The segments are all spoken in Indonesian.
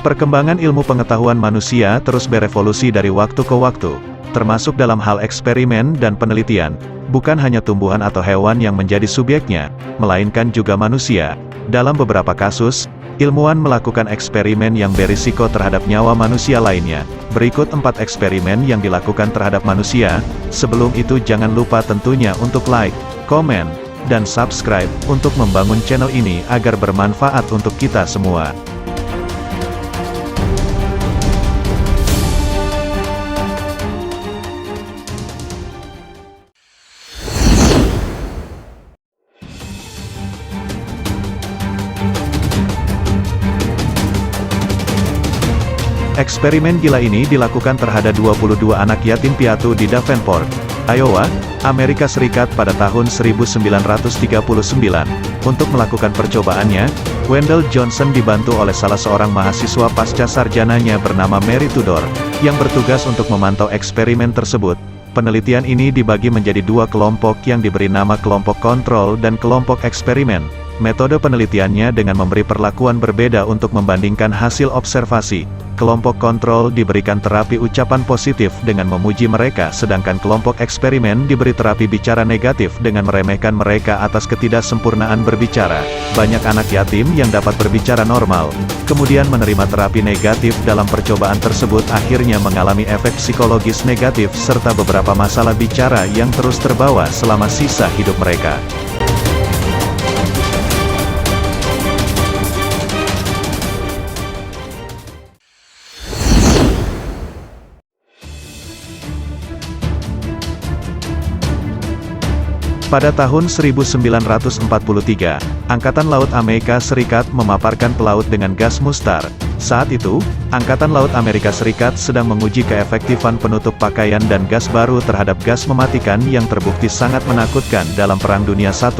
Perkembangan ilmu pengetahuan manusia terus berevolusi dari waktu ke waktu, termasuk dalam hal eksperimen dan penelitian. Bukan hanya tumbuhan atau hewan yang menjadi subjeknya, melainkan juga manusia. Dalam beberapa kasus, ilmuwan melakukan eksperimen yang berisiko terhadap nyawa manusia lainnya. Berikut 4 eksperimen yang dilakukan terhadap manusia. Sebelum itu jangan lupa tentunya untuk like, komen, dan subscribe, untuk membangun channel ini agar bermanfaat untuk kita semua. Eksperimen gila ini dilakukan terhadap 22 anak yatim piatu di Davenport, Iowa, Amerika Serikat pada tahun 1939. Untuk melakukan percobaannya, Wendell Johnson dibantu oleh salah seorang mahasiswa pasca sarjananya bernama Mary Tudor, yang bertugas untuk memantau eksperimen tersebut. Penelitian ini dibagi menjadi 2 kelompok yang diberi nama kelompok kontrol dan kelompok eksperimen. Metode penelitiannya dengan memberi perlakuan berbeda untuk membandingkan hasil observasi. Kelompok kontrol diberikan terapi ucapan positif dengan memuji mereka, sedangkan kelompok eksperimen diberi terapi bicara negatif dengan meremehkan mereka atas ketidaksempurnaan berbicara. Banyak anak yatim yang dapat berbicara normal, kemudian menerima terapi negatif dalam percobaan tersebut akhirnya mengalami efek psikologis negatif serta beberapa masalah bicara yang terus terbawa selama sisa hidup mereka. Pada tahun 1943, Angkatan Laut Amerika Serikat memaparkan pelaut dengan gas mustar. Saat itu, Angkatan Laut Amerika Serikat sedang menguji keefektifan penutup pakaian dan gas baru terhadap gas mematikan yang terbukti sangat menakutkan dalam Perang Dunia I.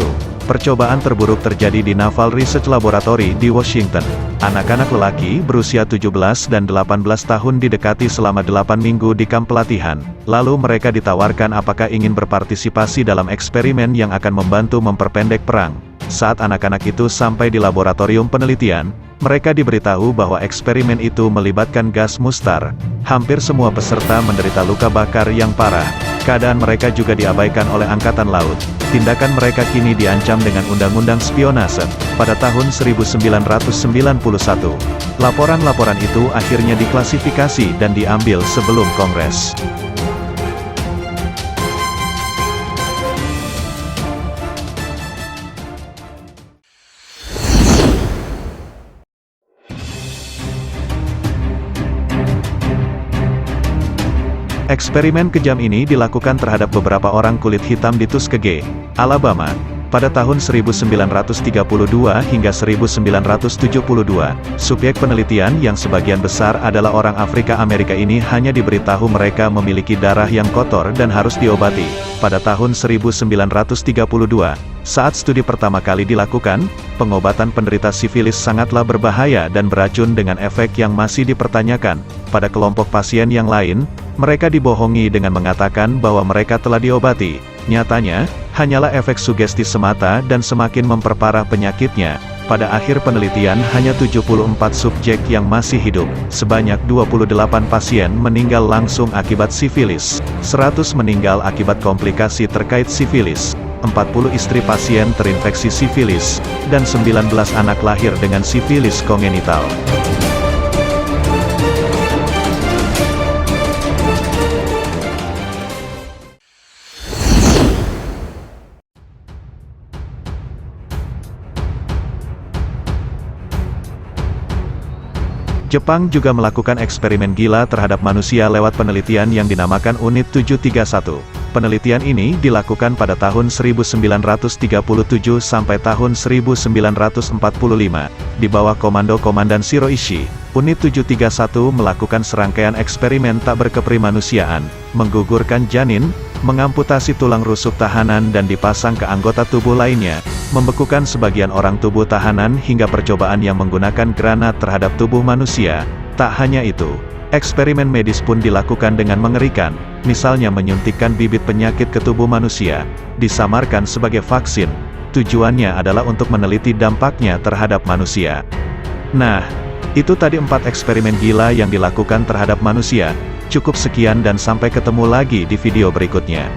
Percobaan terburuk terjadi di Naval Research Laboratory di Washington. Anak-anak lelaki berusia 17 dan 18 tahun didekati selama 8 minggu di kamp pelatihan. Lalu mereka ditawarkan apakah ingin berpartisipasi dalam eksperimen yang akan membantu memperpendek perang. Saat anak-anak itu sampai di laboratorium penelitian, mereka diberitahu bahwa eksperimen itu melibatkan gas mustar. Hampir semua peserta menderita luka bakar yang parah. Keadaan mereka juga diabaikan oleh Angkatan Laut. Tindakan mereka kini diancam dengan Undang-Undang Spionase. Pada tahun 1991, laporan-laporan itu akhirnya diklasifikasi dan diambil sebelum Kongres. Eksperimen kejam ini dilakukan terhadap beberapa orang kulit hitam di Tuskegee, Alabama, pada tahun 1932 hingga 1972. Subjek penelitian yang sebagian besar adalah orang Afrika Amerika ini hanya diberitahu mereka memiliki darah yang kotor dan harus diobati. Pada tahun 1932, saat studi pertama kali dilakukan, pengobatan penderita sifilis sangatlah berbahaya dan beracun dengan efek yang masih dipertanyakan. Pada kelompok pasien yang lain, mereka dibohongi dengan mengatakan bahwa mereka telah diobati. Nyatanya, hanyalah efek sugesti semata dan semakin memperparah penyakitnya. Pada akhir penelitian hanya 74 subjek yang masih hidup. Sebanyak 28 pasien meninggal langsung akibat sifilis. 100 meninggal akibat komplikasi terkait sifilis. 40 istri pasien terinfeksi sifilis, dan 19 anak lahir dengan sifilis kongenital. Jepang juga melakukan eksperimen gila terhadap manusia lewat penelitian yang dinamakan Unit 731. Penelitian ini dilakukan pada tahun 1937 sampai tahun 1945, di bawah komando Komandan Shiro Ishii. Unit 731 melakukan serangkaian eksperimen tak berkeprimanusiaan, menggugurkan janin, mengamputasi tulang rusuk tahanan dan dipasang ke anggota tubuh lainnya, membekukan sebagian orang tubuh tahanan hingga percobaan yang menggunakan granat terhadap tubuh manusia. Tak hanya itu, eksperimen medis pun dilakukan dengan mengerikan, misalnya menyuntikkan bibit penyakit ke tubuh manusia, disamarkan sebagai vaksin. Tujuannya adalah untuk meneliti dampaknya terhadap manusia. Nah, Itu tadi 4 eksperimen gila yang dilakukan terhadap manusia. Cukup sekian dan sampai ketemu lagi di video berikutnya.